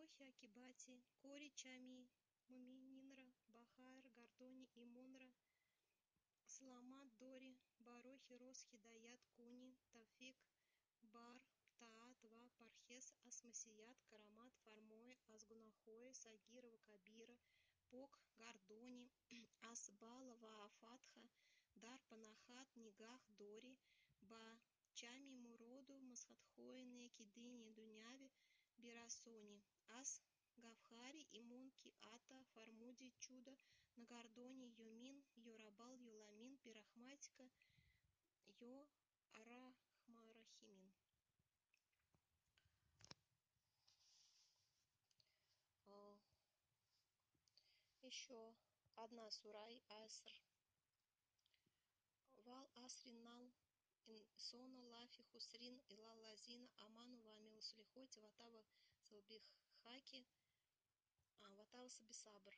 Барохи Акибати, Кори Чами, Мумининра, Бахар, Гордони и Мунра, Саламат Дори, Барохи Рос Хидаят Куни, Тафик, Бар, Таат, Ва, Пархес, Асмасият, Карамат, Фармой, Асгунахой, Сагирова, Кабира, Пок, Гордони, Асбала, Ваафатха, Дар, Панахат, Нигах, Дори, Ба, Чами, Муроду, Масхатхой, Неки, Дыни, Дуняви, Бирасони, Ас, Гавхари, Имунки, Ата, Фармуди, Чудо, Нагордони, Юмин, Юрабал, Юламин, Пирахматика, Йо, Арахмарахимин. Еще одна сурай Аср. Вал Асринал, Сона, Лафи, Хусрин, Илал Лазина, Аману, Вамил, Сулихойте, Ватава, Салбихаки, Ватава Сабисабр.